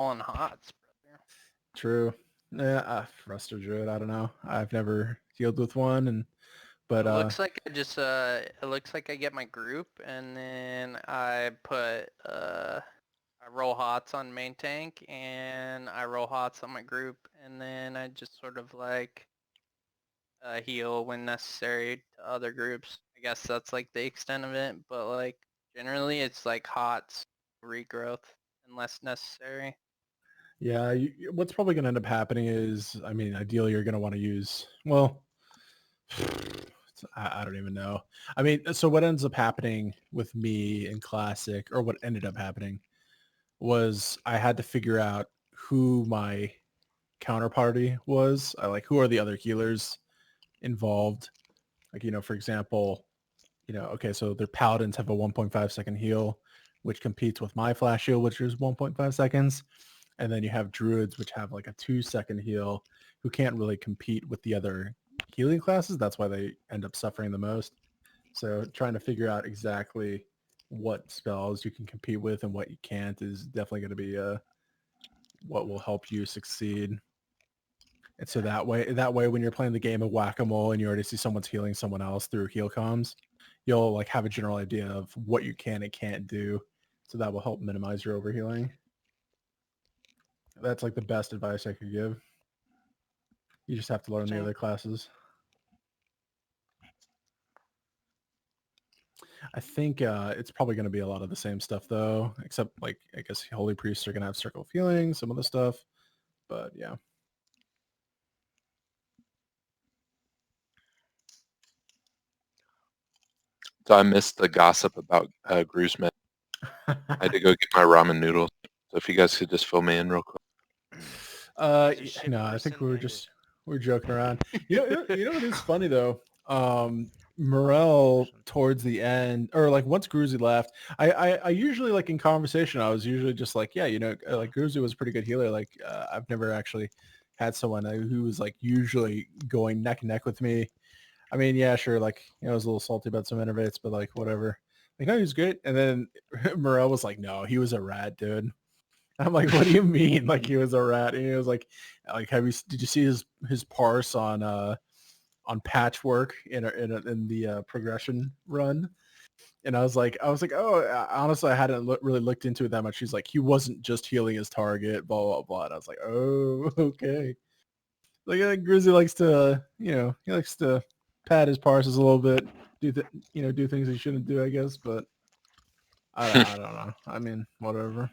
on hots, brother. True. Yeah, Rust or Druid, I don't know. I've never healed with one, but It looks like it looks like I get my group and then I put I roll hots on main tank and I roll hots on my group and then I just sort of like heal when necessary to other groups. I guess that's like the extent of it, but like generally it's like hots, regrowth unless necessary. yeah, what's probably going to end up happening is, I mean, ideally you're going to want to use, well, I don't even know. I mean, so what ends up happening with me in Classic, or what ended up happening, was I had to figure out who my counterparty was. I like, who are the other healers involved? Like, for example, okay, so their paladins have a 1.5 second heal, which competes with my flash heal, which is 1.5 seconds. And then you have druids, which have like a 2 second heal, who can't really compete with the other healing classes. That's why they end up suffering the most. So trying to figure out exactly what spells you can compete with and what you can't is definitely going to be what will help you succeed. And so that way, when you're playing the game of whack-a-mole and you already see someone's healing someone else through heal comms, you'll like have a general idea of what you can and can't do. So that will help minimize your overhealing. That's like the best advice I could give. You just have to learn the other classes. I think it's probably going to be a lot of the same stuff though, except like I guess holy priests are going to have circle of healing, some of the stuff, but yeah. So I missed the gossip about Gruzman. I had to go get my ramen noodles. So if you guys could just fill me in real quick. No, I think we're joking around. You know what is funny though? Morel towards the end, or like once Gruzy left, I usually like in conversation, I was usually just like, yeah, like Gruzy was a pretty good healer. Like I've never actually had someone who was like usually going neck and neck with me. I mean, yeah, sure, like I was a little salty about some innervates, but like whatever. Like, no, he was great. And then Morel was like, no, he was a rat, dude. I'm like, what do you mean? Like he was a rat? And he was like, did you see his parse on patchwork in the progression run? And I was like, oh, honestly, I hadn't really looked into it that much. She's like, he wasn't just healing his target, blah blah blah. And I was like, oh, okay. Like Grizzly likes to, he likes to pad his parses a little bit, do things he shouldn't do, I guess. But I don't know. I mean, whatever.